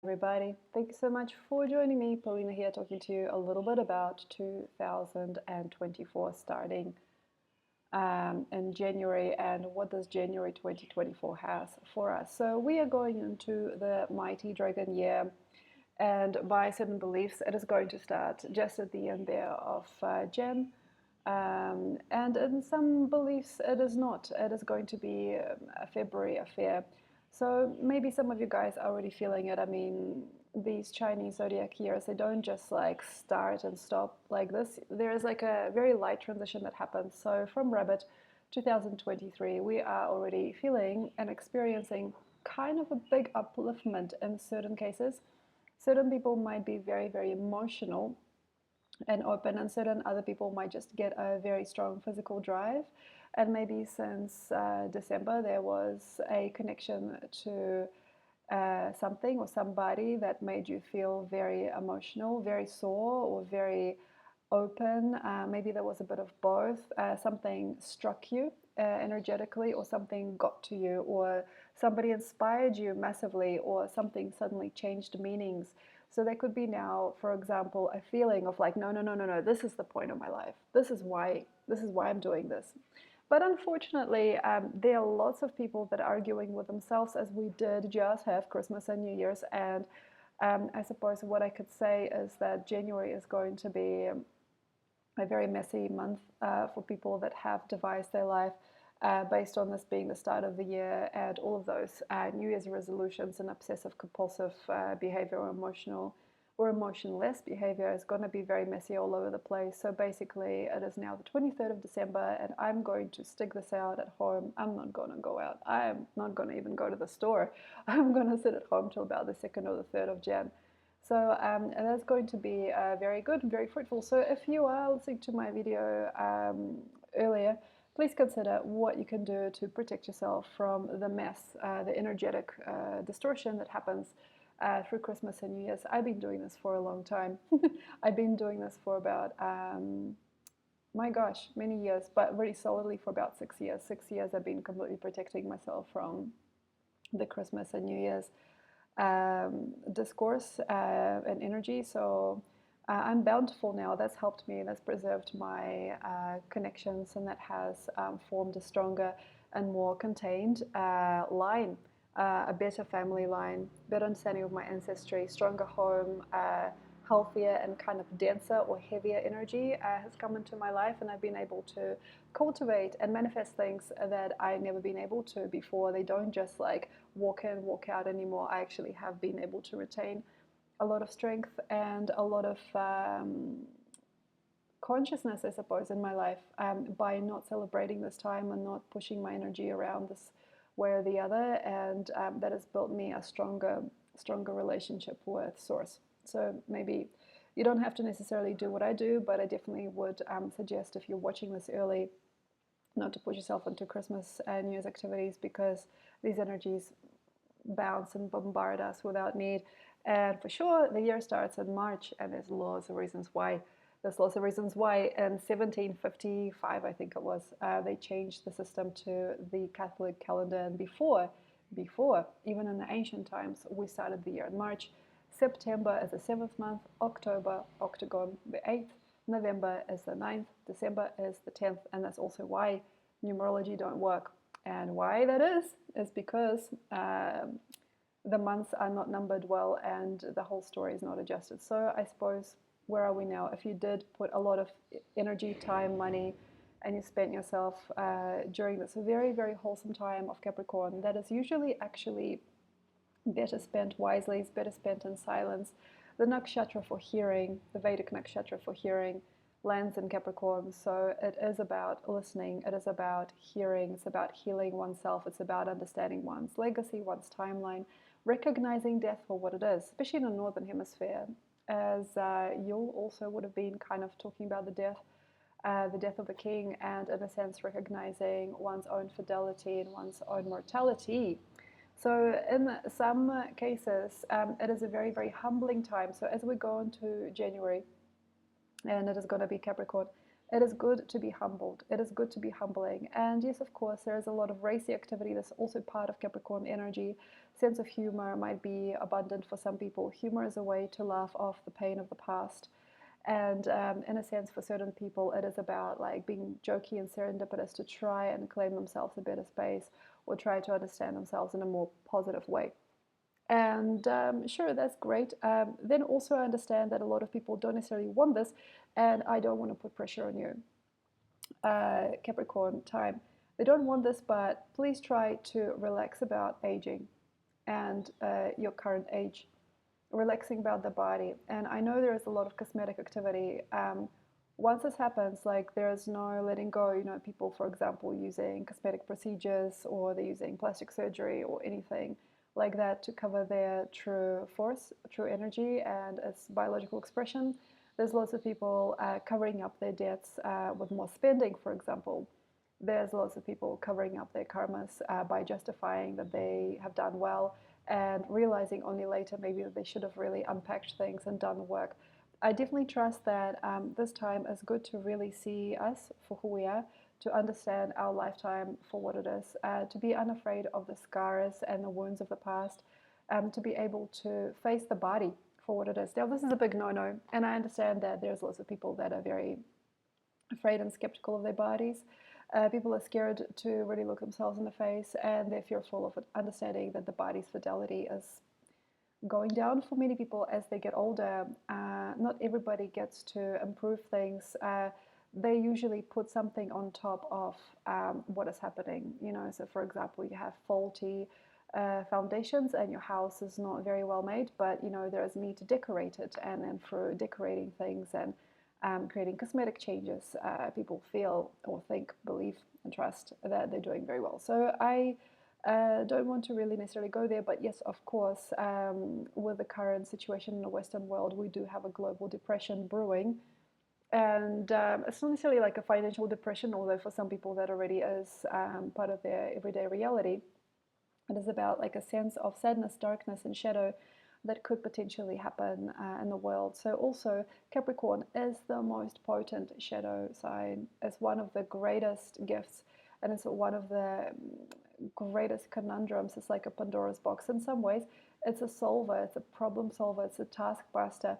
Everybody, thank you so much for joining me. Polina here, talking to you a little bit about 2024 starting in January, and what does January 2024 has for us. So we are going into the mighty dragon year, and by certain beliefs it is going to start just at the end there of Jan, and in some beliefs it is not. It is going to be a February affair. So maybe some of you guys are already feeling it. I mean, these Chinese zodiac years, they don't just like start and stop like this. There is like a very light transition that happens. So from Rabbit 2023, we are already feeling and experiencing kind of a big upliftment in certain cases. Certain people might be very, very emotional and open, and certain other people might just get a very strong physical drive. And maybe since December there was a connection to something or somebody that made you feel very emotional, very sore, or very open. Maybe there was a bit of both. Something struck you energetically, or something got to you, or somebody inspired you massively, or something suddenly changed meanings. So there could be now, for example, a feeling of like, no, no, no, no, no, this is the point of my life. This is why I'm doing this. But unfortunately, there are lots of people that are arguing with themselves, as we did just have Christmas and New Year's. And I suppose what I could say is that January is going to be a very messy month for people that have devised their life based on this being the start of the year, and all of those New Year's resolutions and obsessive compulsive behavior, or emotionless behavior is going to be very messy all over the place. So basically it is now the 23rd of December, and I'm going to stick this out at home. I'm not going to go out. I'm not going to even go to the store. I'm going to sit at home till about the 2nd or the 3rd of Jan. So that's going to be very good and very fruitful. So if you are listening to my video earlier, please consider what you can do to protect yourself from the mess, the energetic distortion that happens through Christmas and New Year's. I've been doing this for a long time. I've been doing this for about, my gosh, many years, but really solidly for about 6 years. 6 years I've been completely protecting myself from the Christmas and New Year's discourse and energy. So I'm bountiful now. That's helped me. That's preserved my connections, and that has formed a stronger and more contained line, a better family line, better understanding of my ancestry, stronger home, healthier and kind of denser or heavier energy has come into my life, and I've been able to cultivate and manifest things that I've never been able to before. They don't just like walk in, walk out anymore. I actually have been able to retain a lot of strength and a lot of consciousness, I suppose, in my life by not celebrating this time and not pushing my energy around this way or the other. And that has built me a stronger relationship with Source. So maybe you don't have to necessarily do what I do, but I definitely would suggest, if you're watching this early, not to push yourself into Christmas and New Year's activities, because these energies bounce and bombard us without need. And for sure, the year starts in March, and there's lots of reasons why. There's lots of reasons why. In 1755, I think it was, they changed the system to the Catholic calendar. And before, even in the ancient times, we started the year in March. September is the 7th month, October, Octagon, the 8th, November is the 9th, December is the 10th, and that's also why numerology don't work. And why that is because the months are not numbered well, and the whole story is not adjusted. So I suppose, where are we now? If you did put a lot of energy, time, money, and you spent yourself during this very, very wholesome time of Capricorn, that is usually actually better spent wisely. It's better spent in silence. The nakshatra for hearing, the Vedic nakshatra for hearing, lands in Capricorn. So it is about listening. It is about hearing. It's about healing oneself. It's about understanding one's legacy, one's timeline, recognizing death for what it is, especially in the Northern Hemisphere, as you also would have been kind of talking about the death of a king, and in a sense recognizing one's own fidelity and one's own mortality. So in some cases, it is a very, very humbling time. So as we go into January, and it is going to be Capricorn, It is good to be humbled. It is good to be humbling. And yes, of course, there is a lot of racy activity that's also part of Capricorn energy. Sense of humor might be abundant for some people. Humor is a way to laugh off the pain of the past. And in a sense, for certain people, it is about like being jokey and serendipitous to try and claim themselves a better space or try to understand themselves in a more positive way. And sure, that's great. Then also, I understand that a lot of people don't necessarily want this, and I don't want to put pressure on you, Capricorn time. They don't want this, but please try to relax about aging and your current age, relaxing about the body. And I know there is a lot of cosmetic activity. Once this happens, like there's no letting go. You know, people, for example, using cosmetic procedures or they're using plastic surgery or anything like that to cover their true force, true energy, and its biological expression. There's lots of people covering up their debts with more spending, for example. There's lots of people covering up their karmas by justifying that they have done well and realizing only later maybe that they should have really unpacked things and done work. I definitely trust that this time is good to really see us for who we are, to understand our lifetime for what it is, to be unafraid of the scars and the wounds of the past, to be able to face the body for what it is. Now, this is a big no-no, and I understand that there's lots of people that are very afraid and skeptical of their bodies. People are scared to really look themselves in the face, and they're fearful of understanding that the body's fidelity is going down for many people as they get older. Not everybody gets to improve things. They usually put something on top of what is happening. You know, so for example, you have faulty foundations and your house is not very well made, but you know there is need to decorate it, and then through decorating things and creating cosmetic changes, people feel or think, believe, and trust that they're doing very well. So I don't want to really necessarily go there, but yes, of course, with the current situation in the Western world, we do have a global depression brewing. And it's not necessarily like a financial depression, although for some people that already is part of their everyday reality. It is about like a sense of sadness, darkness, and shadow that could potentially happen in the world. So also Capricorn is the most potent shadow sign. It's one of the greatest gifts, and it's one of the greatest conundrums. It's like a Pandora's box in some ways. It's a solver, it's a problem solver, it's a taskmaster.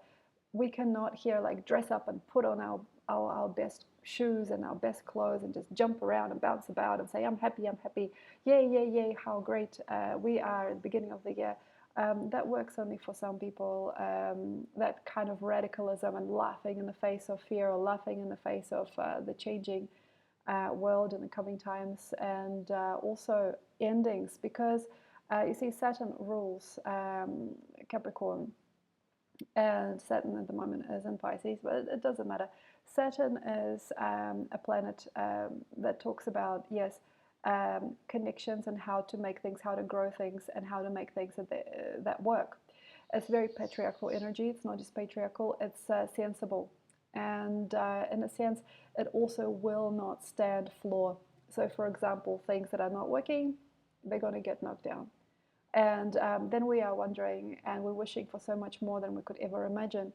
We cannot here like dress up and put on our best shoes and our best clothes and just jump around and bounce about and say, I'm happy, yay, yay, yay, how great we are at the beginning of the year. That works only for some people. That kind of radicalism and laughing in the face of fear or laughing in the face of the changing world in the coming times, and also endings, because you see Saturn rules Capricorn, and Saturn at the moment is in Pisces, but it doesn't matter. Saturn is a planet that talks about, yes, connections and how to make things, how to grow things, and how to make things that work. It's very patriarchal energy. It's not just patriarchal, it's sensible. And in a sense, it also will not stand floor. So, for example, things that are not working, they're going to get knocked down. And then we are wondering and we're wishing for so much more than we could ever imagine.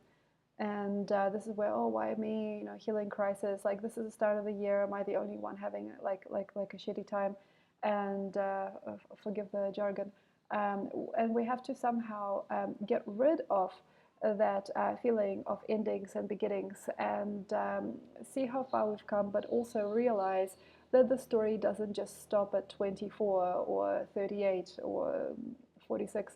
And this is where, oh, why me? You know, healing crisis. Like, this is the start of the year. Am I the only one having like a shitty time? And forgive the jargon. And we have to somehow get rid of that feeling of endings and beginnings, and see how far we've come, but also realize that the story doesn't just stop at 24 or 38 or 46.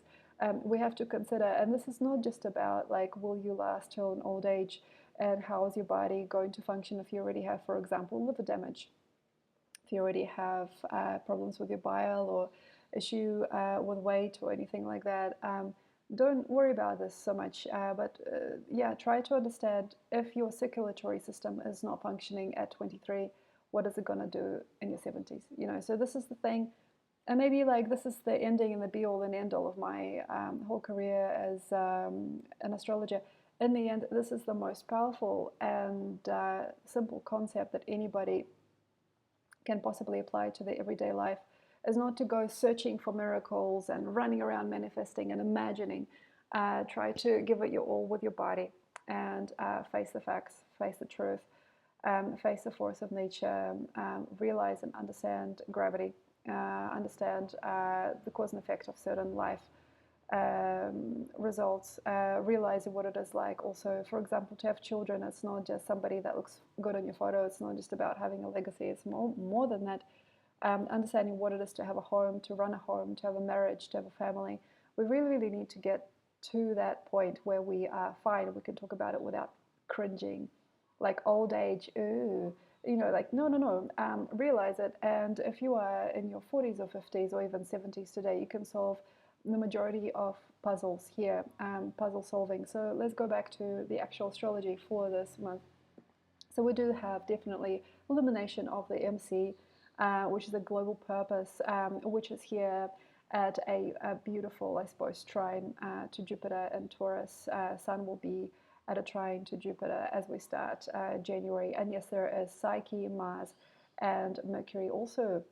We have to consider, and this is not just about like, will you last till an old age, and how is your body going to function if you already have, for example, liver damage, if you already have problems with your bile or issue with weight or anything like that. Don't worry about this so much, but yeah, try to understand if your circulatory system is not functioning at 23, what is it going to do in your 70s? You know, so this is the thing. And maybe like this is the ending and the be all and end all of my whole career as an astrologer. In the end, this is the most powerful and simple concept that anybody can possibly apply to their everyday life, is not to go searching for miracles and running around manifesting and imagining. Try to give it your all with your body and face the facts, face the truth. face the force of nature, realize and understand gravity, understand the cause and effect of certain life results, realizing what it is like also, for example, to have children. It's not just somebody that looks good on your photo. It's not just about having a legacy. It's more than that. Understanding what it is to have a home, to run a home, to have a marriage, to have a family. We really, really need to get to that point where we are fine. We can talk about it without cringing, like old age. Ooh, like no, no, no. Realize it. And if you are in your 40s or 50s or even 70s today, you can solve the majority of puzzles here, puzzle solving. So let's go back to the actual astrology for this month. So we do have definitely illumination of the MC, which is a global purpose, which is here at a beautiful, I suppose, trine to Jupiter and Taurus. Sun will be at a trine to Jupiter as we start January. And yes, there is Psyche, Mars, and Mercury also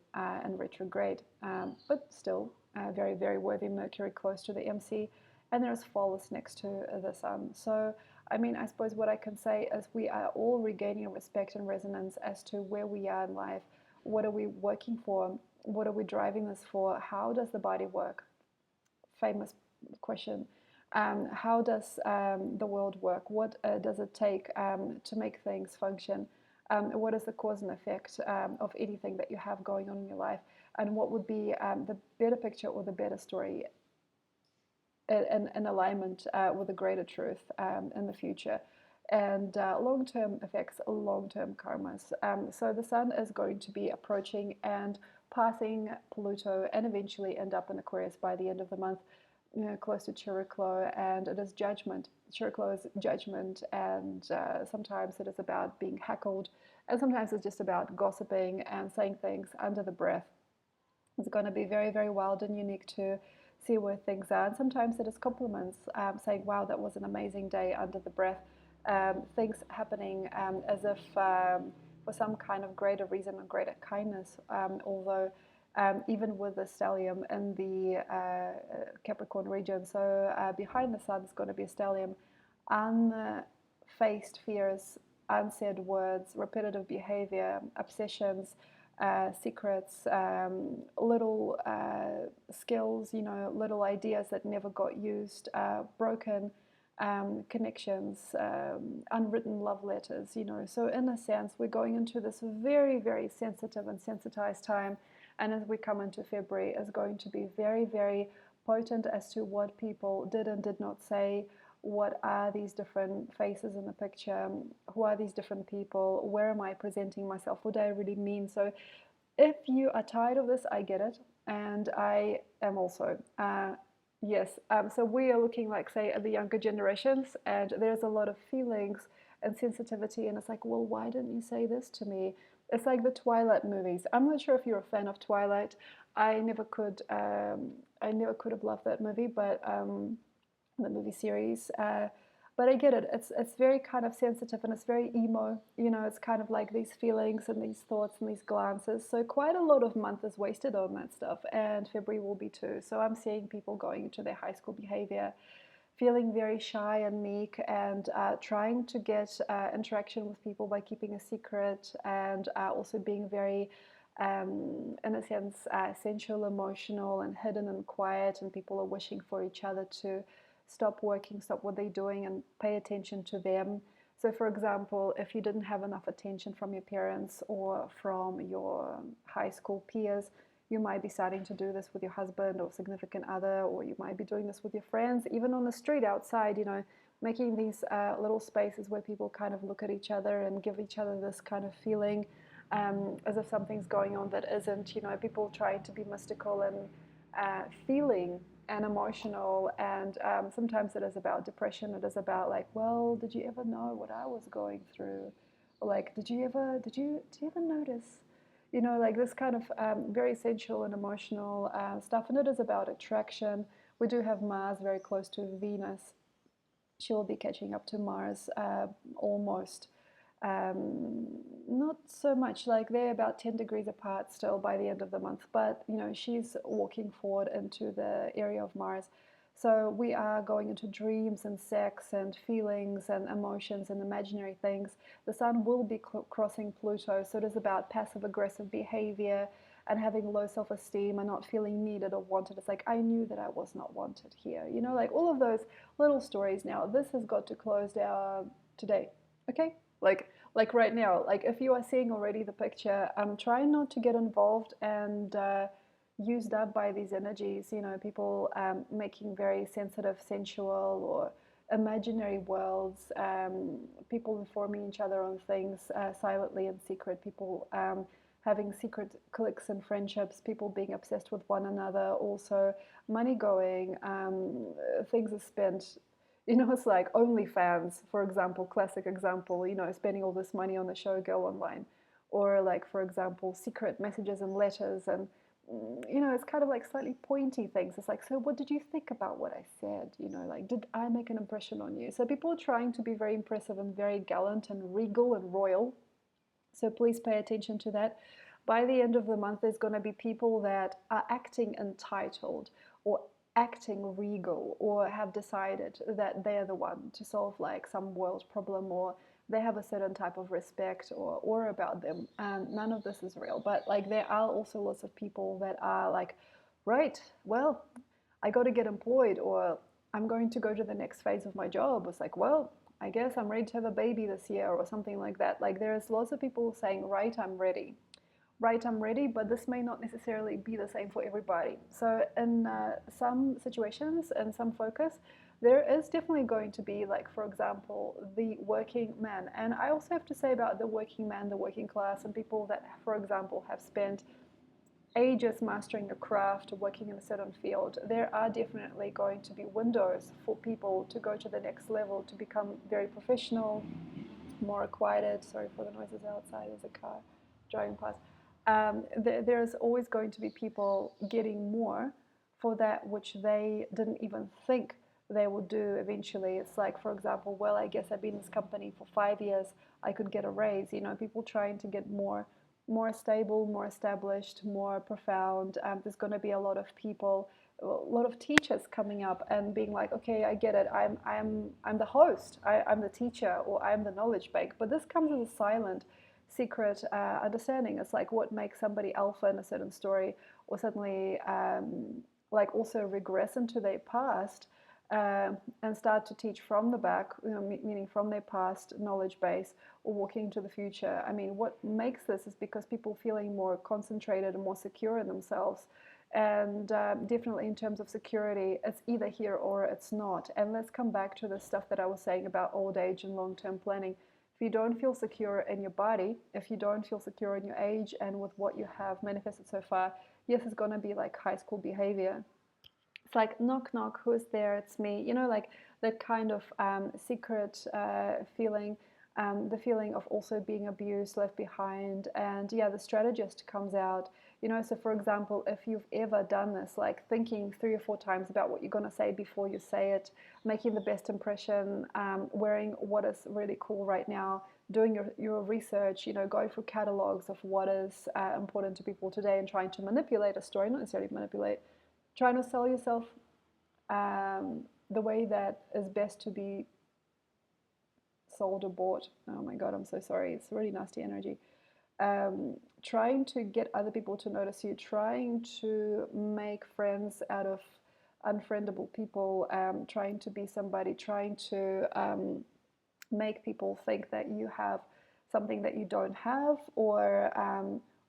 in retrograde, but still very, very worthy. Mercury close to the MC, and there's Pholus next to the Sun. So, I mean, I suppose what I can say is we are all regaining respect and resonance as to where we are in life. What are we working for? What are we driving this for? How does the body work? Famous question. How does the world work? What does it take to make things function? What is the cause and effect of anything that you have going on in your life? And what would be the better picture or the better story in alignment with the greater truth in the future? And long-term effects, long-term karmas. So the Sun is going to be approaching and passing Pluto and eventually end up in Aquarius by the end of the month, close to Chiriclo, and it is judgment. Chiriclo is judgment, and sometimes it is about being heckled, and sometimes it's just about gossiping and saying things under the breath. It's going to be very, very wild and unique to see where things are. And sometimes it is compliments, saying, wow, that was an amazing day under the breath. Things happening as if for some kind of greater reason or greater kindness, although even with the stellium in the Capricorn region. So behind the Sun is going to be a stellium, unfaced fears, unsaid words, repetitive behavior, obsessions, secrets, little skills, little ideas that never got used, broken connections, unwritten love letters, So in a sense, we're going into this very, very sensitive and sensitized time. And as we come into February, is going to be very, very potent as to what people did and did not say. What are these different faces in the picture? Who are these different people? Where am I presenting myself? What do I really mean? So if you are tired of this, I get it. And I am also. Yes, so we are looking like, say, at the younger generations, and there's a lot of feelings and sensitivity, and it's like, well, why didn't you say this to me? It's like the Twilight movies. I'm not sure if you're a fan of Twilight. I never could. I never could have loved that movie, but the movie series. But I get it. It's very kind of sensitive and it's very emo. It's kind of like these feelings and these thoughts and these glances. So quite a lot of month is wasted on that stuff, and February will be too. So I'm seeing people going into their high school behavior, feeling very shy and meek, and trying to get interaction with people by keeping a secret, and also being very, in a sense, sensual, emotional, and hidden and quiet. And people are wishing for each other to stop working, stop what they're doing, and pay attention to them. So, for example, if you didn't have enough attention from your parents or from your high school peers, you might be starting to do this with your husband or significant other, or you might be doing this with your friends, even on the street outside, making these little spaces where people kind of look at each other and give each other this kind of feeling as if something's going on that isn't, people trying to be mystical and feeling and emotional, and sometimes it is about depression. It is about like, well, did you ever know what I was going through? Or like, did you ever notice? Like this kind of very sensual and emotional stuff, and it is about attraction. We do have Mars very close to Venus. She will be catching up to Mars almost. Not so much, like they're about 10 degrees apart still by the end of the month, but she's walking forward into the area of Mars. So we are going into dreams and sex and feelings and emotions and imaginary things. The sun will be crossing Pluto, so it is about passive aggressive behavior and having low self-esteem and not feeling needed or wanted. It's like, I knew that I was not wanted here. You know, like all of those little stories. Now this has got to close down today. Okay, like right now, like if you are seeing already the picture, try not to get involved and used up by these energies. You know, people making very sensitive, sensual, or imaginary worlds, people informing each other on things silently in secret, people having secret cliques and friendships, people being obsessed with one another, also money going, things are spent. You know, it's like OnlyFans, for example, classic example, you know, spending all this money on the showgirl online. Or like, for example, secret messages and letters and you know, it's kind of like slightly pointy things. It's like, so what did you think about what I said? You know, like, did I make an impression on you? So people are trying to be very impressive and very gallant and regal and royal. So please pay attention to that. By the end of the month, there's going to be people that are acting entitled or acting regal or have decided that they're the one to solve like some world problem, or they have a certain type of respect or aura about them. None of this is real, but like there are also lots of people that are like, right, well, I got to get employed, or I'm going to go to the next phase of my job. It's like, well, I guess I'm ready to have a baby this year or something like that. Like there's lots of people saying, right, I'm ready. Right, I'm ready, but this may not necessarily be the same for everybody. So in some situations and some focus, there is definitely going to be, like, for example, the working man. And I also have to say about the working man, the working class, and people that, for example, have spent ages mastering a craft or working in a certain field, there are definitely going to be windows for people to go to the next level, to become very professional, more acquainted. Sorry for the noises outside, there's a car driving past. There's always going to be people getting more for that which they didn't even think they would do eventually. It's like, for example, well, I guess I've been in this company for 5 years, I could get a raise. You know, people trying to get more stable, more established, more profound. There's going to be a lot of people, a lot of teachers coming up and being like, okay, I get it. I'm the host. I'm the teacher, or I'm the knowledge bank. But this comes as a silent, secret understanding. It's like what makes somebody alpha in a certain story, or suddenly like also regress into their past. And start to teach from the back, you know, meaning from their past knowledge base, or walking into the future. I mean, what makes this is because people feeling more concentrated and more secure in themselves. And definitely in terms of security, it's either here or it's not. And let's come back to the stuff that I was saying about old age and long-term planning. If you don't feel secure in your body, if you don't feel secure in your age and with what you have manifested so far, yes, it's going to be like high school behavior. It's like, knock knock, who's there? It's me. You know, like that kind of secret feeling, the feeling of also being abused, left behind. And yeah, the strategist comes out. You know, so for example, if you've ever done this, like thinking 3 or 4 times about what you're going to say before you say it, making the best impression, wearing what is really cool right now, doing your research, you know, going through catalogs of what is important to people today, and trying to manipulate a story, not necessarily manipulate, trying to sell yourself the way that is best to be sold or bought. Oh my God, I'm so sorry. It's really nasty energy. Trying to get other people to notice you, trying to make friends out of unfriendable people, trying to be somebody, trying to make people think that you have something that you don't have, or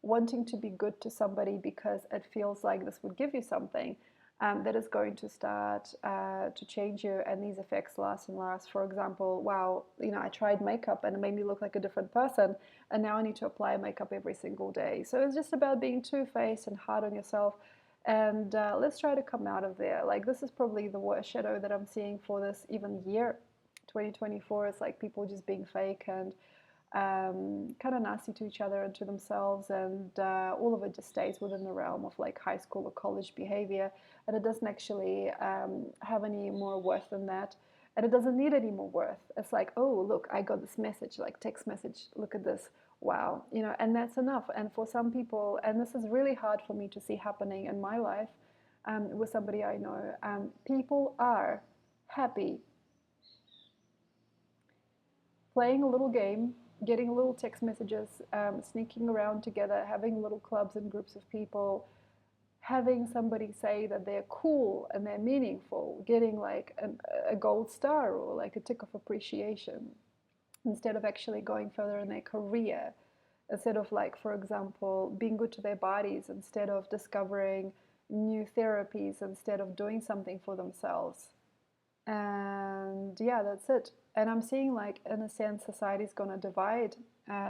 wanting to be good to somebody because it feels like this would give you something. That is going to start to change you, and these effects last and last. For example, wow, you know, I tried makeup and it made me look like a different person, and now I need to apply makeup every single day. So it's just about being two-faced and hard on yourself, and let's try to come out of there. Like, this is probably the worst shadow that I'm seeing for this even year. 2024 is like people just being fake and kind of nasty to each other and to themselves, and all of it just stays within the realm of like high school or college behavior, and it doesn't actually have any more worth than that, and it doesn't need any more worth. It's like, oh, look, I got this message, like text message, look at this, wow, you know, and that's enough. And for some people, and this is really hard for me to see happening in my life, with somebody I know. People are happy playing a little game, getting little text messages, sneaking around together, having little clubs and groups of people, having somebody say that they're cool and they're meaningful, getting like a gold star or like a tick of appreciation instead of actually going further in their career, instead of like, for example, being good to their bodies, instead of discovering new therapies, instead of doing something for themselves. And yeah, that's it. And I'm seeing, like, in a sense, society's going to divide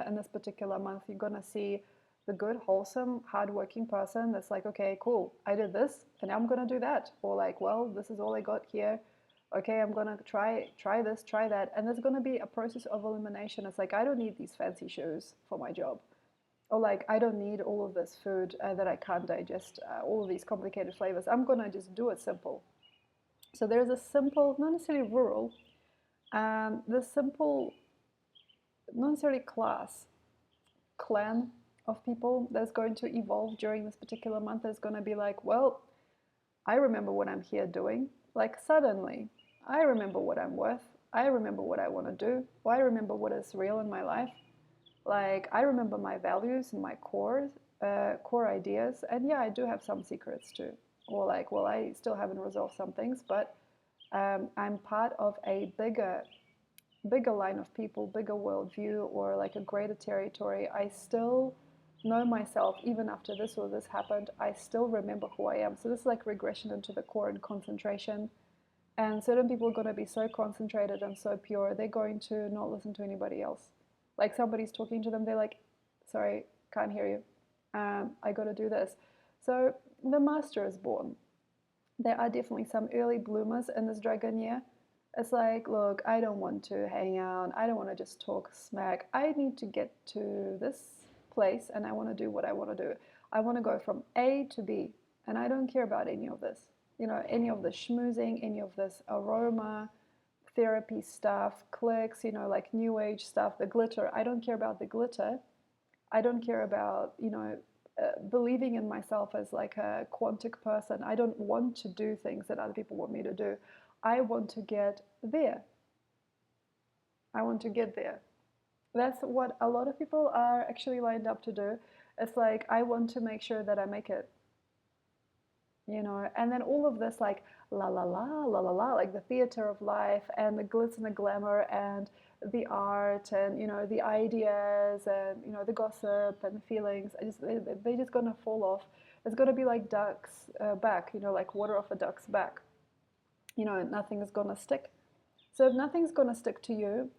in this particular month. You're going to see the good, wholesome, hardworking person that's like, okay, cool, I did this and I'm going to do that. Or like, well, this is all I got here. Okay, I'm going to try this, try that. And there's going to be a process of elimination. It's like, I don't need these fancy shoes for my job. Or like, I don't need all of this food that I can't digest, all of these complicated flavors. I'm going to just do it simple. So there's a simple, not necessarily rural, the simple, not necessarily class, clan of people that's going to evolve during this particular month. That's going to be like, well, I remember what I'm here doing. Like, suddenly, I remember what I'm worth. I remember what I want to do. Or I remember what is real in my life. Like, I remember my values and my core ideas. And yeah, I do have some secrets too. Or like, well, I still haven't resolved some things, but I'm part of a bigger line of people, bigger worldview, or like a greater territory. I still know myself even after this or this happened. I still remember who I am. So this is like regression into the core and concentration. And certain people are going to be so concentrated and so pure, they're going to not listen to anybody else. Like, somebody's talking to them, they're like, sorry, can't hear you. I got to do this. So the master is born. There are definitely some early bloomers in this dragon year. It's like, look, I don't want to hang out. I don't want to just talk smack. I need to get to this place and I want to do what I want to do. I want to go from A to B, and I don't care about any of this. You know, any of the schmoozing, any of this aroma therapy stuff, clicks, you know, like new age stuff, the glitter. I don't care about the glitter. I don't care about, believing in myself as like a quantic person. I don't want to do things that other people want me to do. I want to get there. I want to get there. That's what a lot of people are actually lined up to do. It's like, I want to make sure that I make it, and then all of this, like, la la la la la la, like the theater of life and the glitz and the glamour and the art and the ideas and the gossip and the feelings. They're just gonna fall off. It's gonna be like ducks back, like water off a duck's back. Nothing is gonna stick. So if nothing's going to stick to you,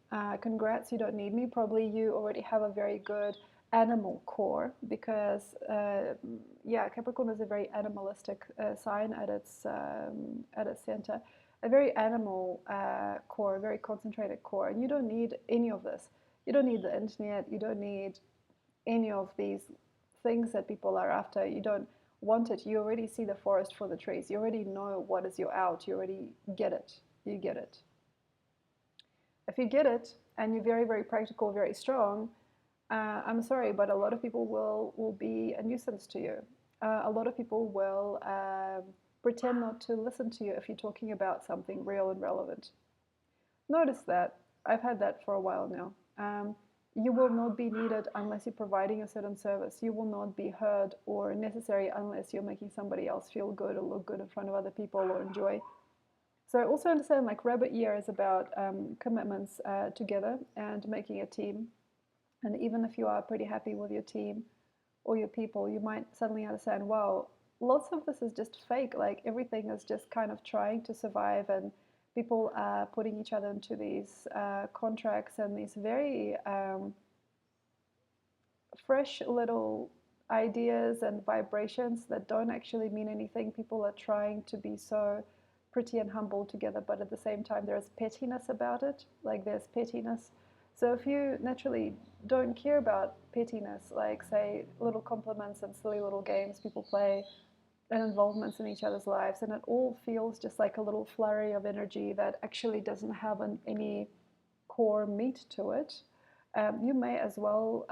congrats, you don't need me. Probably you already have a very good animal core because, yeah, Capricorn is a very animalistic sign at its center. A very animal core, very concentrated core. And you don't need any of this. You don't need the internet. You don't need any of these things that people are after. You don't want it. You already see the forest for the trees. You already know what is your out. You already get it. You get it. If you get it and you're very, very practical, very strong, I'm sorry, but a lot of people will be a nuisance to you. A lot of people will pretend not to listen to you if you're talking about something real and relevant. Notice that. I've had that for a while now. You will not be needed unless you're providing a certain service. You will not be heard or necessary unless you're making somebody else feel good or look good in front of other people or enjoy. So also understand, like, rabbit year is about commitments together and making a team. And even if you are pretty happy with your team or your people, you might suddenly understand, wow, lots of this is just fake. Like, everything is just kind of trying to survive, and people are putting each other into these contracts and these very fresh little ideas and vibrations that don't actually mean anything. People are trying to be so pretty and humble together, but at the same time there's pettiness about it. Like, there's pettiness. So if you naturally don't care about pettiness, like, say, little compliments and silly little games people play and involvements in each other's lives, and it all feels just like a little flurry of energy that actually doesn't have any core meat to it, you may as well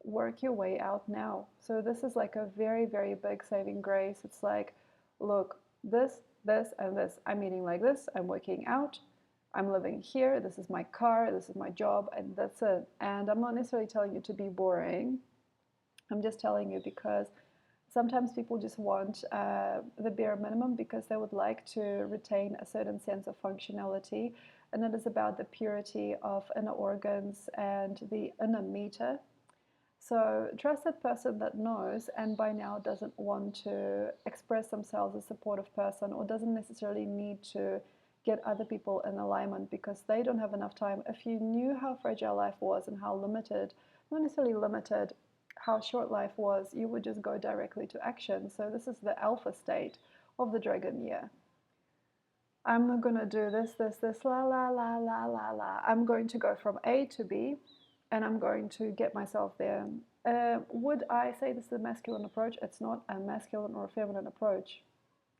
work your way out now. So this is like a very, very big saving grace. It's like, look, this, and this. I'm eating like this. I'm working out. I'm living here. This is my car. This is my job, and that's it. And I'm not necessarily telling you to be boring. I'm just telling you because sometimes people just want the bare minimum because they would like to retain a certain sense of functionality. And it is about the purity of inner organs and the inner meter. So trust that person that knows and by now doesn't want to express themselves as a supportive person or doesn't necessarily need to get other people in alignment because they don't have enough time. If you knew how fragile life was and how limited, not necessarily limited, how short life was, you would just go directly to action. So this is the alpha state of the dragon year. I'm not going to do this, la, la, la, la, la, la. I'm going to go from A to B and I'm going to get myself there. Would I say this is a masculine approach? It's not a masculine or a feminine approach.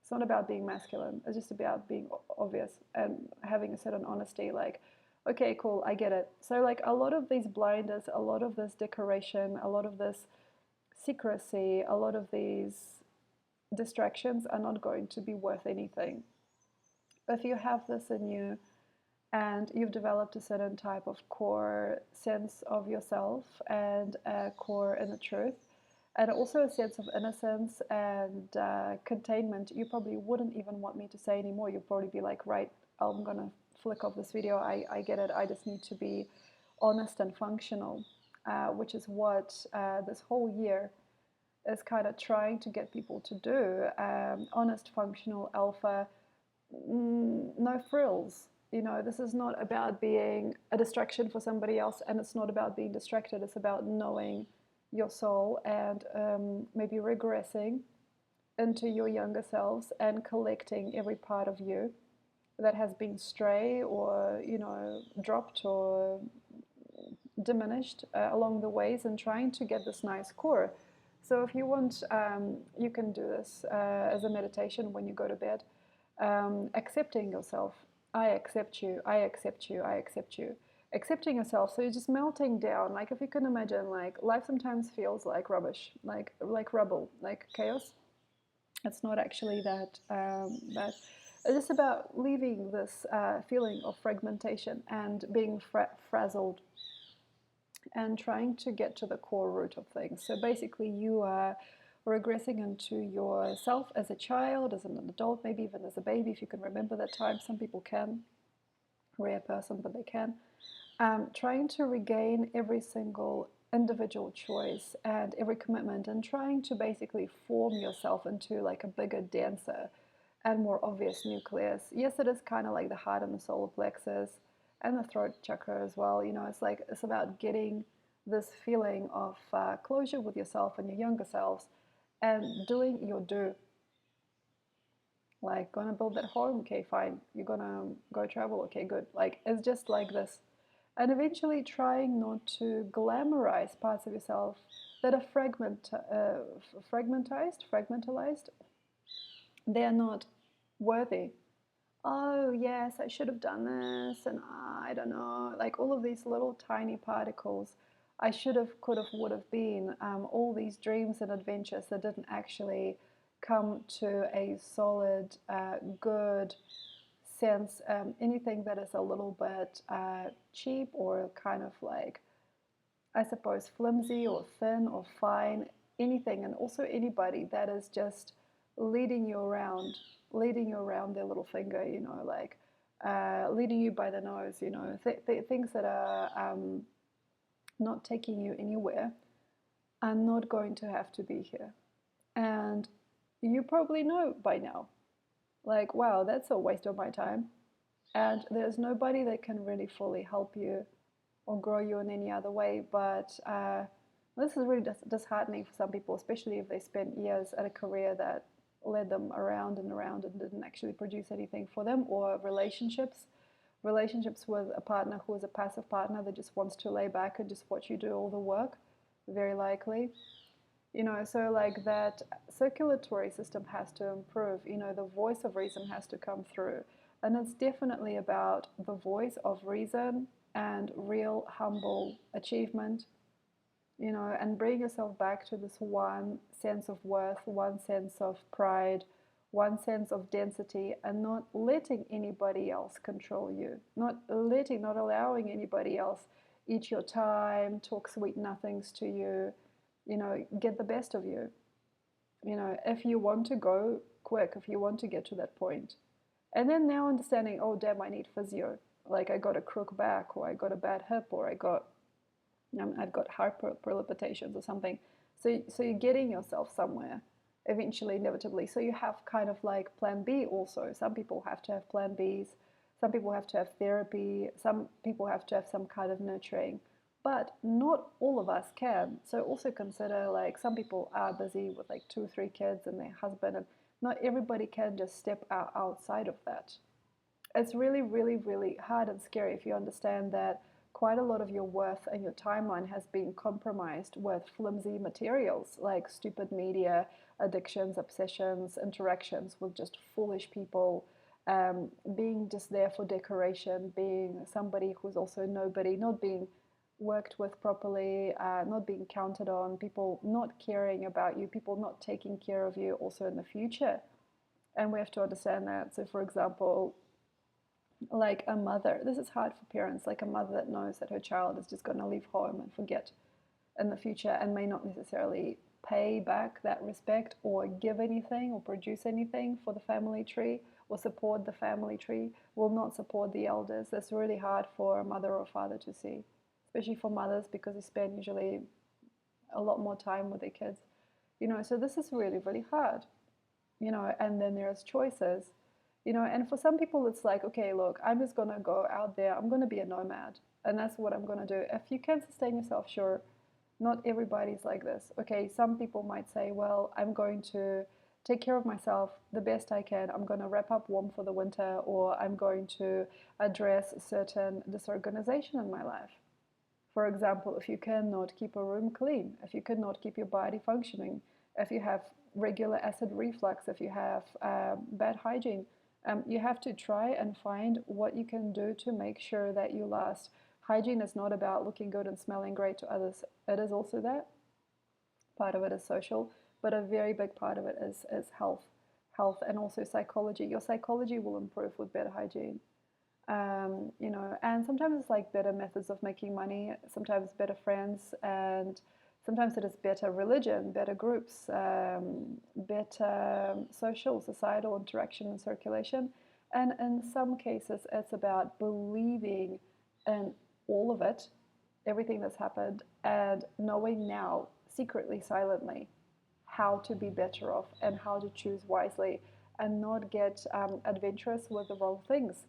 It's not about being masculine. It's just about being obvious and having a certain honesty. Like, okay, cool, I get it. So, like, a lot of these blinders, a lot of this decoration, a lot of this secrecy, a lot of these distractions are not going to be worth anything. If you have this in you and you've developed a certain type of core sense of yourself and a core inner truth, and also a sense of innocence and containment, you probably wouldn't even want me to say anymore. You'd probably be like, right, I'm gonna flick off this video. I get it. I just need to be honest and functional, which is what this whole year is kind of trying to get people to do. Honest, functional, alpha, no frills. You know, this is not about being a distraction for somebody else, and it's not about being distracted. It's about knowing your soul and maybe regressing into your younger selves and collecting every part of you that has been stray or, you know, dropped or diminished along the ways and trying to get this nice core. So if you want, you can do this as a meditation when you go to bed. Accepting yourself. I accept you, I accept you, I accept you. Accepting yourself, so you're just melting down. Like if you can imagine, like life sometimes feels like rubbish, like rubble, like chaos. It's not actually that bad. It's just about leaving this feeling of fragmentation and being frazzled and trying to get to the core root of things. So basically, you are regressing into yourself as a child, as an adult, maybe even as a baby, if you can remember that time. Some people can, rare person, but they can. Trying to regain every single individual choice and every commitment and trying to basically form yourself into like a bigger dancer and more obvious nucleus. Yes, it is kind of like the heart and the solar plexus and the throat chakra as well. You know, it's like it's about getting this feeling of closure with yourself and your younger selves and doing your do. Like, gonna build that home? Okay, fine. You're gonna go travel? Okay, good. Like, it's just like this. And eventually trying not to glamorize parts of yourself that are fragmentalized. They're not worthy. Oh, yes, I should have done this, and I don't know. Like, all of these little tiny particles. I should have, could have, would have been. All these dreams and adventures that didn't actually come to a solid, good sense. Anything that is a little bit cheap or kind of like, I suppose, flimsy or thin or fine, anything, and also anybody that is just leading you around their little finger, you know, like leading you by the nose, you know, things that are not taking you anywhere are not going to have to be here. And you probably know by now, like, wow, that's a waste of my time. And there's nobody that can really fully help you or grow you in any other way. But this is really disheartening for some people, especially if they spent years at a career that led them around and around and didn't actually produce anything for them, or relationships with a partner who is a passive partner that just wants to lay back and just watch you do all the work, very likely. You know, so like that circulatory system has to improve, you know, the voice of reason has to come through. And it's definitely about the voice of reason and real humble achievement, you know, and bring yourself back to this one sense of worth, one sense of pride, one sense of density, and not letting anybody else control you, not allowing anybody else eat your time, talk sweet nothings to you, get the best of you. If you want to go quick, if you want to get to that point. And then now understanding, oh damn, I need physio. Like I got a crook back, or I got a bad hip, or I've got heart palpitations or something. So you're getting yourself somewhere eventually, inevitably. So you have kind of like plan B also. Some people have to have plan Bs. Some people have to have therapy. Some people have to have some kind of nurturing. But not all of us can. So also consider, like, some people are busy with like 2 or 3 kids and their husband, and not everybody can just step outside of that. It's really, really, really hard and scary if you understand that quite a lot of your worth and your timeline has been compromised with flimsy materials like stupid media, addictions, obsessions, interactions with just foolish people, being just there for decoration, being somebody who's also nobody, not being worked with properly, not being counted on, people not caring about you, people not taking care of you also in the future. And we have to understand that. So, for example, like a mother, this is hard for parents, like a mother that knows that her child is just going to leave home and forget in the future and may not necessarily pay back that respect or give anything or produce anything for the family tree or support the family tree, will not support the elders. That's really hard for a mother or father to see, especially for mothers, because they spend usually a lot more time with their kids. So this is really, really hard. And then there's choices. And for some people it's like, okay, look, I'm just going to go out there, I'm going to be a nomad, and that's what I'm going to do. If you can sustain yourself, sure. Not everybody's like this. Okay, some people might say, well, I'm going to take care of myself the best I can, I'm going to wrap up warm for the winter, or I'm going to address certain disorganization in my life. For example, if you cannot keep a room clean, if you cannot keep your body functioning, if you have regular acid reflux, if you have bad hygiene, you have to try and find what you can do to make sure that you last. Hygiene is not about looking good and smelling great to others. It is also that. Part of it is social, but a very big part of it is health. Health and also psychology. Your psychology will improve with better hygiene. And sometimes it's like better methods of making money, sometimes better friends, and sometimes it is better religion, better groups, better social, societal interaction and circulation. And in some cases, it's about believing in all of it, everything that's happened, and knowing now, secretly, silently, how to be better off and how to choose wisely and not get adventurous with the wrong things.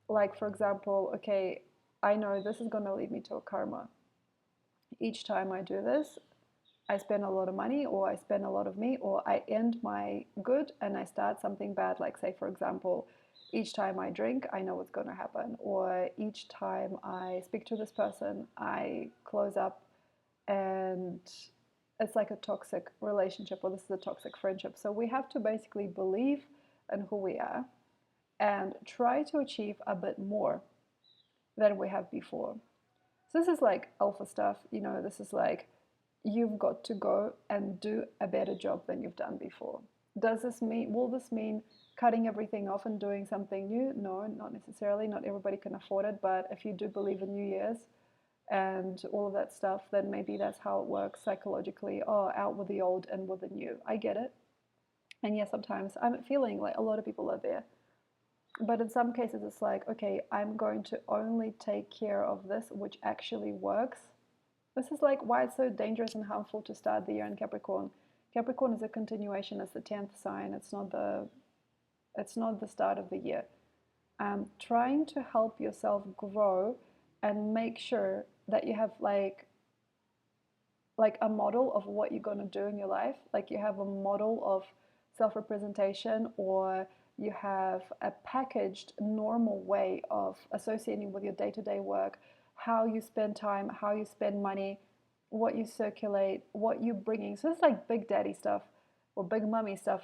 Like, for example, okay, I know this is going to lead me to a karma. Each time I do this, I spend a lot of money, or I spend a lot of me, or I end my good and I start something bad. Like, say, for example, each time I drink, I know what's going to happen. Or each time I speak to this person, I close up, and it's like a toxic relationship, or this is a toxic friendship. So we have to basically believe in who we are and try to achieve a bit more than we have before. So this is like alpha stuff, this is like, you've got to go and do a better job than you've done before. Will this mean cutting everything off and doing something new? No, not necessarily. Not everybody can afford it, but if you do believe in New Year's and all of that stuff, then maybe that's how it works psychologically. Oh, out with the old and with the new. I get it. And yes, sometimes I'm feeling like a lot of people are there. But in some cases, it's like, okay, I'm going to only take care of this which actually works. This is like why it's so dangerous and harmful to start the year in Capricorn. Capricorn is a continuation, it's the 10th sign, it's not the start of the year. Trying to help yourself grow and make sure that you have like a model of what you're going to do in your life. Like you have a model of self-representation, or you have a packaged normal way of associating with your day-to-day work, how you spend time, how you spend money, what you circulate, what you're bringing. So it's like big daddy stuff or big mommy stuff,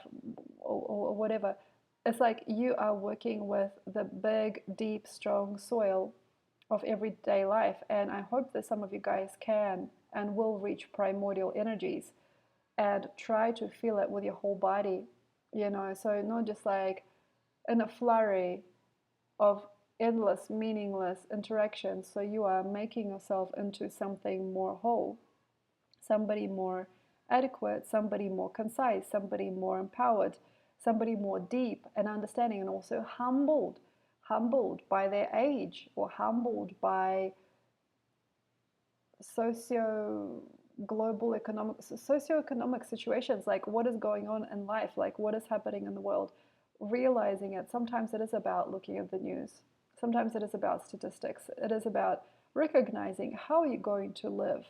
or whatever. It's like you are working with the big, deep, strong soil of everyday life. And I hope that some of you guys can and will reach primordial energies and try to feel it with your whole body. you know, so not just like in a flurry of endless, meaningless interactions. So you are making yourself into something more whole, somebody more adequate, somebody more concise, somebody more empowered, somebody more deep and understanding, and also humbled by their age, or humbled by socio global economic socioeconomic situations, like what is going on in life, like what is happening in the world, realizing it. Sometimes it is about looking at the news, sometimes it is about statistics, it is about recognizing how you're going to live,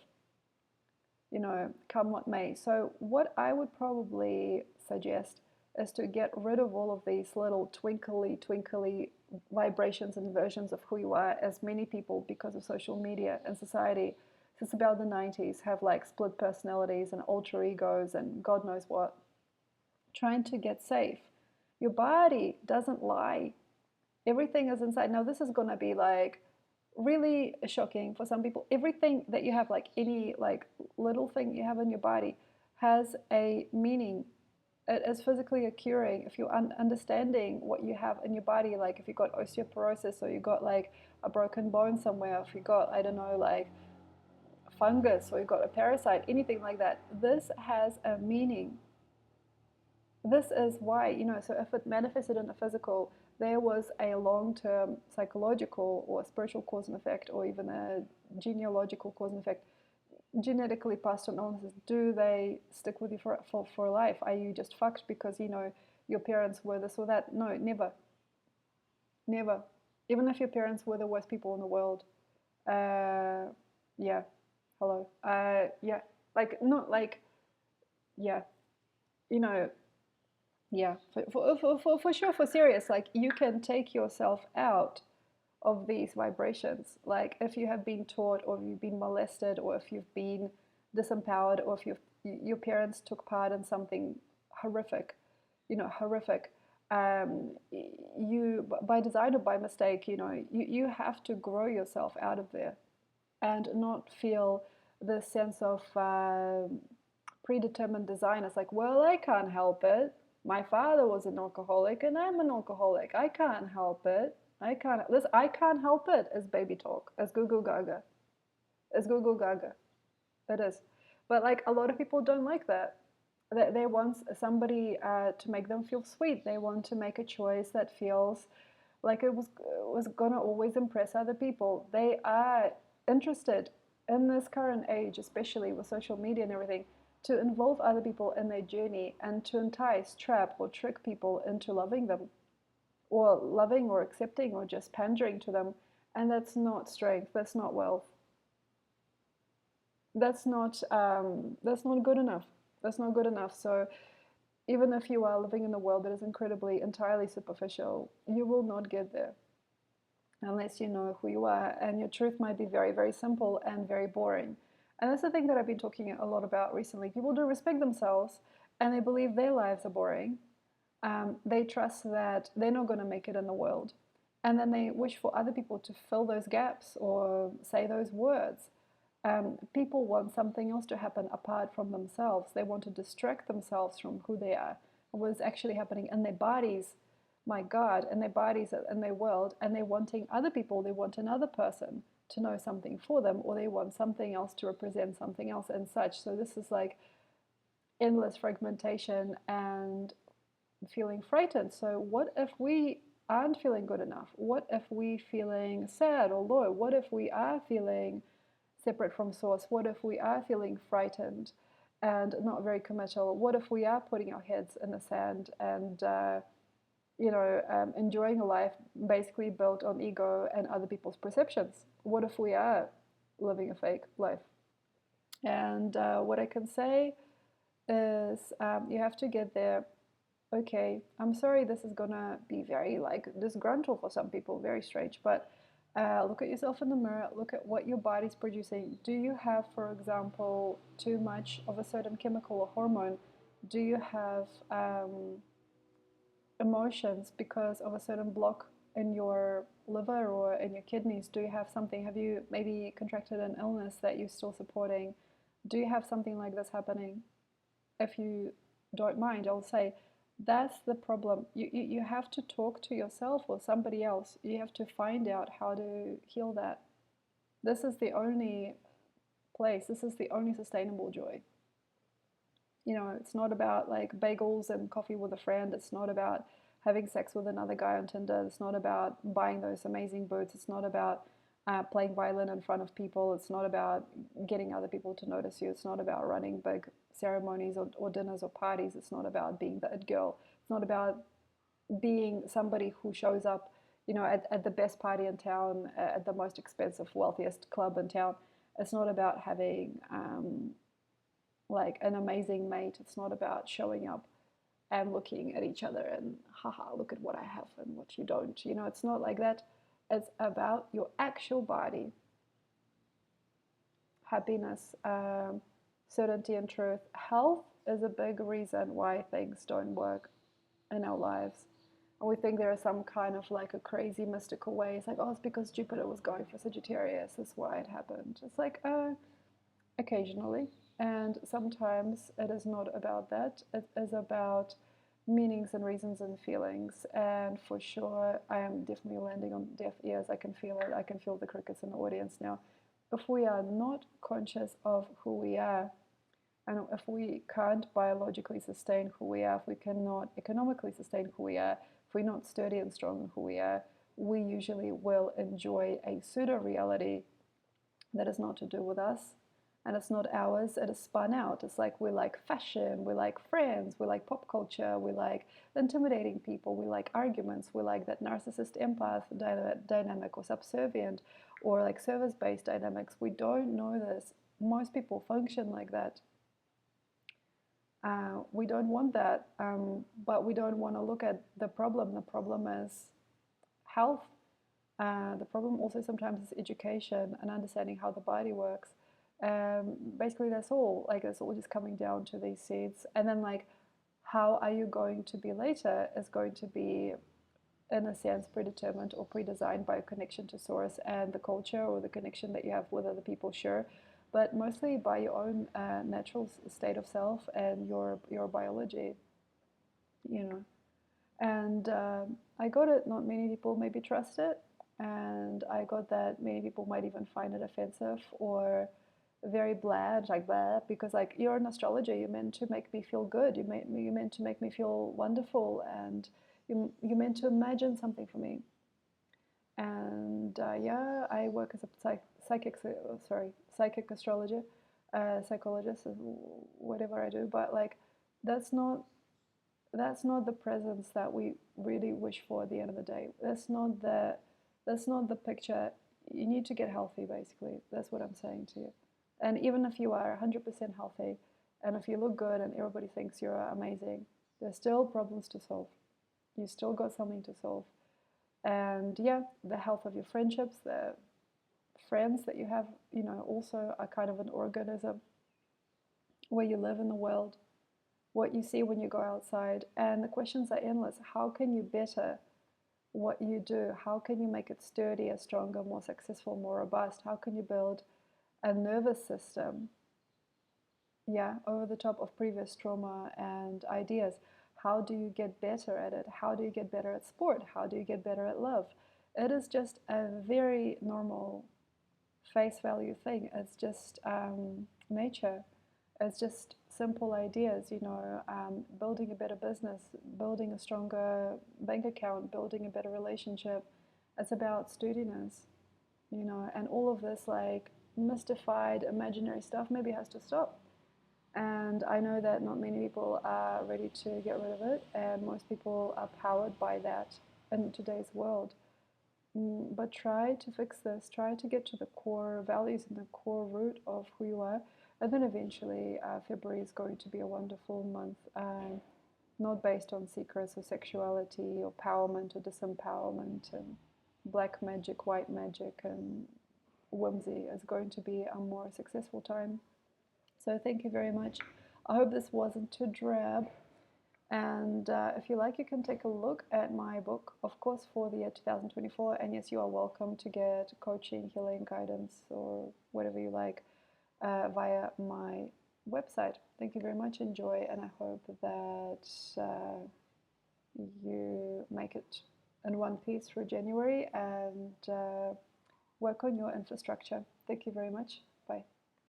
you know, come what may. So what I would probably suggest is to get rid of all of these little twinkly vibrations and versions of who you are, as many people, because of social media and society since about the 90s, have like split personalities and alter egos and God knows what, trying to get safe. Your body doesn't lie. Everything is inside. Now, this is going to be like really shocking for some people. Everything that you have, like any like little thing you have in your body, has a meaning. It is physically occurring. If you're understanding what you have in your body, like if you got osteoporosis, or you got like a broken bone somewhere, if you got, I don't know, like fungus, or you got a parasite, anything like that, this has a meaning. This is why, you know, so if it manifested in the physical, there was a long-term psychological or spiritual cause and effect, or even a genealogical cause and effect, genetically passed on illnesses. Do they stick with you for life? Are you just fucked because, you know, your parents were this or that? No, never. Never. Even if your parents were the worst people in the world. Yeah. Hello. Yeah. Like, not like, yeah. You know, yeah, for sure, for serious, like you can take yourself out of these vibrations. Like if you have been taught, or if you've been molested, or if you've been disempowered, or if your parents took part in something horrific, you know, horrific, you, by design or by mistake, you know, you have to grow yourself out of there, and not feel this sense of predetermined design. It's like, well, I can't help it. My father was an alcoholic and I'm an alcoholic. I can't help it. I can't help it is baby talk, as Google Gaga. As Google Gaga. It is. But like a lot of people don't like that. They want somebody to make them feel sweet. They want to make a choice that feels like it was gonna always impress other people. They are interested in this current age, especially with social media and everything, to involve other people in their journey, and to entice, trap, or trick people into loving them, or loving, or accepting, or just pandering to them. And that's not strength. That's not wealth. That's not good enough. That's not good enough. So even if you are living in a world that is incredibly, entirely superficial, you will not get there unless you know who you are. And your truth might be very, very simple and very boring. And that's the thing that I've been talking a lot about recently. People do respect themselves, and they believe their lives are boring. They trust that they're not going to make it in the world. And then they wish for other people to fill those gaps or say those words. People want something else to happen apart from themselves. They want to distract themselves from who they are, what is actually happening in their bodies. My God, in their bodies, in their world, and they're wanting other people. They want another person to know something for them, or they want something else to represent something else, and such. So this is like endless fragmentation and feeling frightened. So what if we aren't feeling good enough? What if we feeling sad or low? What if we are feeling separate from source? What if we are feeling frightened and not very committal? What if we are putting our heads in the sand and enjoying a life basically built on ego and other people's perceptions? What if we are living a fake life? And what I can say is you have to get there. Okay, I'm sorry, this is gonna be very like disgruntled for some people, very strange, but look at yourself in the mirror, look at what your body's producing. Do you have, for example, too much of a certain chemical or hormone? Do you have emotions because of a certain block in your liver or in your kidneys? Do you have something? Have you maybe contracted an illness that you're still supporting? Do you have something like this happening? If you don't mind, I'll say, That's the problem. You have to talk to yourself or somebody else. You have to find out how to heal that. This is the only place, this is the only sustainable joy. You know, it's not about like bagels and coffee with a friend. It's not about having sex with another guy on Tinder. It's not about buying those amazing boots. It's not about playing violin in front of people. It's not about getting other people to notice you. It's not about running big ceremonies or dinners or parties. It's not about being the it girl. It's not about being somebody who shows up, you know, at the best party in town, at the most expensive, wealthiest club in town. It's not about having like an amazing mate. It's not about showing up and looking at each other and haha, look at what I have and what you don't. You know, it's not like that. It's about your actual body, happiness, certainty and truth. Health is a big reason why things don't work in our lives. And we think there is some kind of like a crazy mystical way. It's like, oh, it's because Jupiter was going for Sagittarius. That's why it happened. It's like, occasionally. And sometimes it is not about that. It is about meanings and reasons and feelings. And for sure, I am definitely landing on deaf ears. I can feel it. I can feel the crickets in the audience now. If we are not conscious of who we are, and if we can't biologically sustain who we are, if we cannot economically sustain who we are, if we're not sturdy and strong in who we are, we usually will enjoy a pseudo reality that is not to do with us and it's not ours. It is spun out. It's like we like fashion, we like friends, we like pop culture, we like intimidating people, we like arguments, we like that narcissist empath dynamic or subservient or like service based dynamics. We don't know this. Most people function like that. We don't want that, but we don't want to look at the problem. The problem is health. The problem also sometimes is education and understanding how the body works. Basically, that's all. Like, it's all just coming down to these seeds. And then, like, how are you going to be later is going to be, in a sense, predetermined or pre-designed by a connection to source and the culture or the connection that you have with other people, sure, but mostly by your own natural state of self and your biology, you know. And I got it. Not many people maybe trust it, and I got that many people might even find it offensive or very bland, like that, because like you're an astrologer, you're meant to make me feel good. You're meant to make me feel wonderful, and you're meant to imagine something for me. And yeah, I work as a psychic astrologer, psychologist, whatever I do. But like, that's not that's not the presence that we really wish for at the end of the day. That's not the picture. You need to get healthy, basically. That's what I'm saying to you. And even if you are 100% healthy, and if you look good and everybody thinks you're amazing, there's still problems to solve. You still got something to solve. And yeah, the health of your friendships, the friends that you have, also are kind of an organism where you live in the world, what you see when you go outside. And the questions are endless. How can you better what you do? How can you make it sturdier, stronger, more successful, more robust? How can you build a nervous system, yeah, over the top of previous trauma and ideas? How do you get better at it? How do you get better at sport? How do you get better at love? It is just a very normal face value thing. It's just nature. It's just simple ideas, building a better business, building a stronger bank account, building a better relationship. It's about sturdiness, and all of this like mystified imaginary stuff maybe has to stop. And I know that not many people are ready to get rid of it, and most people are powered by that in today's world. But try to fix this, try to get to the core values and the core root of who you are. And then eventually, February is going to be a wonderful month, not based on secrets or sexuality or empowerment or disempowerment and black magic, white magic, and whimsy. It's going to be a more successful time. So thank you very much. I hope this wasn't too drab. And if you like, you can take a look at my book, of course, for the year 2024. And yes, you are welcome to get coaching, healing, guidance, or whatever you like via my website. Thank you very much. Enjoy. And I hope that you make it in one piece through January and work on your infrastructure. Thank you very much. Bye.